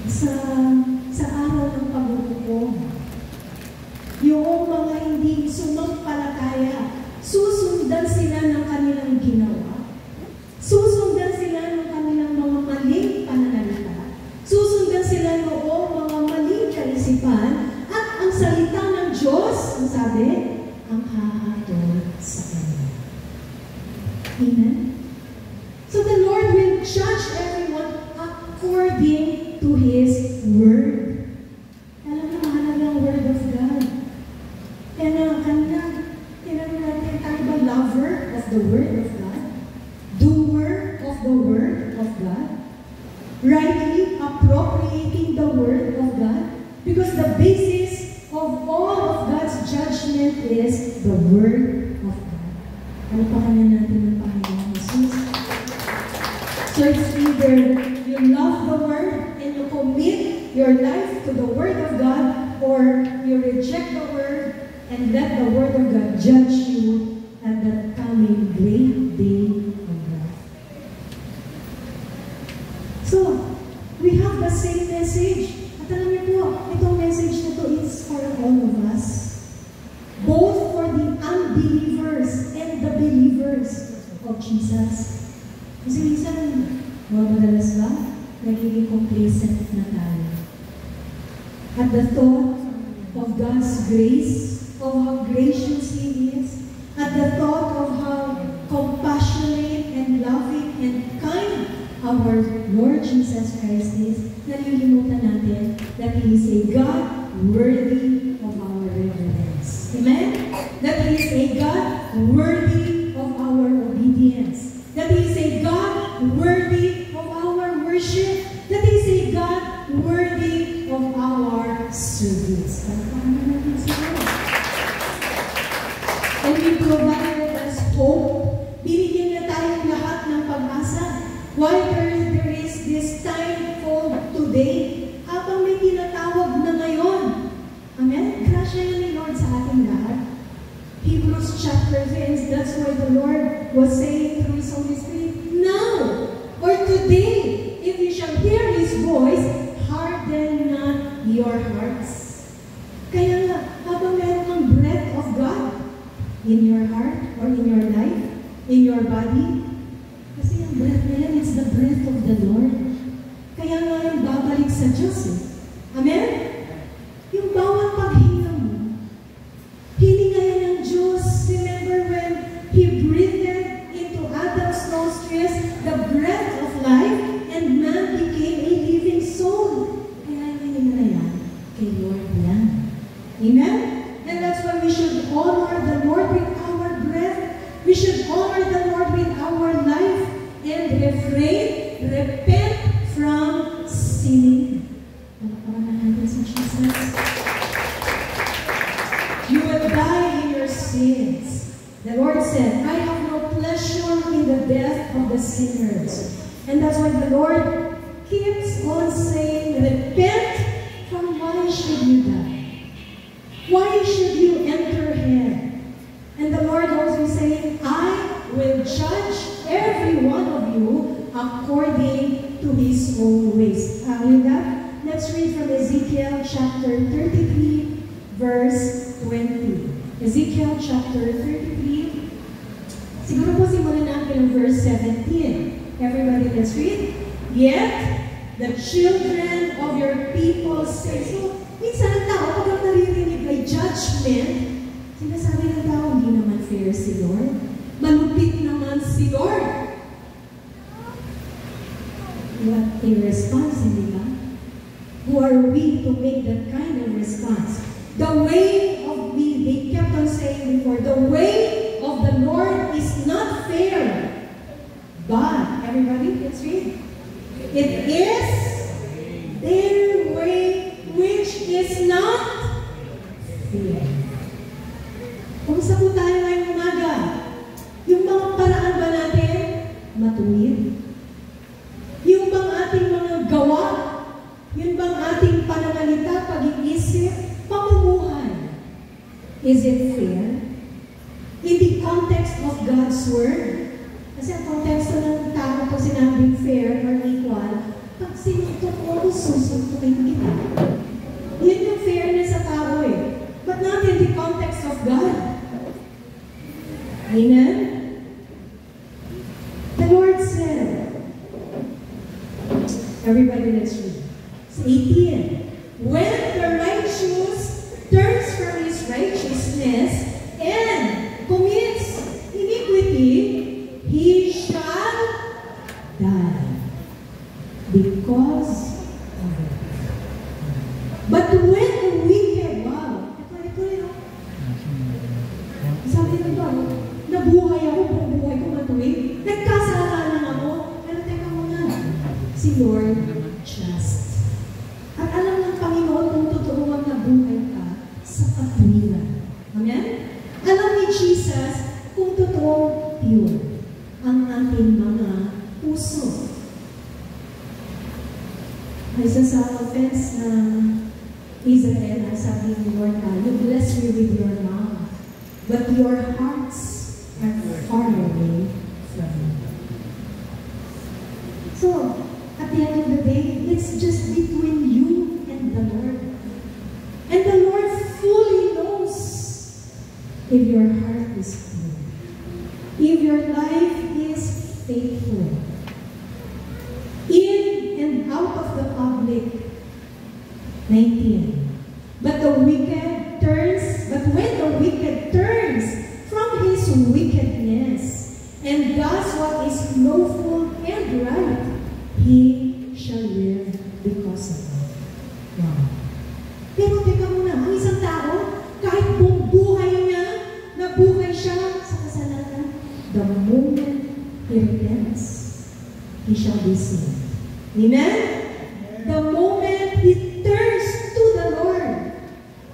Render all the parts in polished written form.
sa araw ng paghuhukom. Yung mga hindi sumampalataya, susundan sila ng kanilang ginawa. Susundan sila ng kanilang mga maling pananalita. Susundan sila noong mga maling kaisipan. At ang salita ng Diyos, ang sabi, ang hahatol sa kanila. Amen? So the Lord will judge everyone according to His Word. Alam mo, mahalaga ang Word of God. Kaya natin, tayo ba lover of the Word of God? Doer of the Word of God? Rightly appropriating the Word of God? Because the basis of all of God's judgment is the Word of God. Ano pa kanya natin ng Panginoon Jesus? So it's either you love the Word and you commit your life to the Word of God, or you reject the Word and let the Word of God judge you at the coming great day of wrath. So, we have the same message. At alam niyo po, itong message na to is for all of us. Both for the unbelievers and the believers of Jesus. Kasi minsan, madalas ba, nagiging complacent na tayo. At the thought of God's grace, of how gracious He is, at the thought of how compassionate and loving and kind our Lord Jesus Christ is, nalilimutan natin that He is a God worthy of our reverence. Amen? That He is a God worthy of our obedience. That He is a God worthy of our worship. That He is a God worthy of our service. And He provided us hope. Binigyan na tayong lahat ng pag-asa. Why there is this time called today, habang may tinatawag na ngayon. Amen? Grasya yan ni Lord sa ating lahat. Hebrews chapter 3, that's why the Lord was saying through His Holy Spirit, now, or today, if you shall hear His voice, harden not your hearts. Kaya nga, habang meron ng breath of God in your heart or in your life, in your body, kasi ang breath na yan, it's the breath of the Lord. Kaya nga yung babalik sa Diyos eh. Amen? Yung bawat paghinga mo, hininga yan ng Diyos. Remember when He breathed into Adam's nostrils the breath of life, and man became a living soul. Kaya yung hininga na yan, kay Lord yan. Amen? And that's why we should honor the Lord with our breath. We should honor the Lord with our life and repent from sinning. You will die in your sins. The Lord said, I have no pleasure in the death of the sinners. And that's why the Lord keeps on saying, repent from why should you die? Why should you enter hell? And the Lord also saying, I will judge every one of you according to his own ways. With that, let's read from Ezekiel chapter 33, verse 20. Ezekiel chapter 33. Siguro po simulan natin ng verse 17. Everybody, let's read. Yet, the children of your people say, so, minsan ang tao, pag naririnig ay judgment, sinasabi ng tao, hindi naman fair si Lord. Malupit naman si Lord. What a response, hindi ba? Who are we to make that kind of response? The way of me, they kept on saying before, the way of the Lord is not fair. But, everybody, let's read. It is their way which is not fair. Kumusta po tayo ngayong umaga? Yung mga paraan ba natin matuwid? Yung bang ating mga gawa? Yung bang ating pananalita, pag-iisip, pamumuhay? Is it fair? In the context of God's Word? Kasi ang konteksto ng tao kung sinabing fair or equal, pag sinuntok ko, susuntok Everybody, let's read. It's 18. When the righteous turns from his righteousness and commits iniquity, he shall die because of it. But when the wicked, wow, ito yun. Sabi nito, nabuhay ako, buong buhay ko matuwid. Nagkasala lang ako. Pero teka muna, si Lord just. At alam ng Panginoon kung totoo ang nabuhay ka sa katuwiran. Amen? Alam ni Jesus kung totoo pure ang ating mga puso. Ay sa offense na Israel, sabi ni Lord, you bless me with your mouth, but your hearts are far away from me. So, at the end of the day, it's just between you and the Lord. And the Lord fully knows if your heart is pure, if your life is faithful, in and out of the public. 19. But when the wicked turns from his wickedness and does what is lawful and right, he shall live because of it. Wow. Pero teka muna, ang isang tao, kahit buong buhay niya, nabuhay siya sa kasalanan, the moment he repents, he shall be saved. Amen? The moment he turns to the Lord,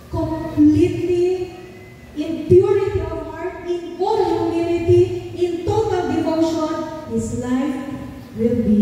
completely, in purity of heart, in all humility, in total devotion, his life will be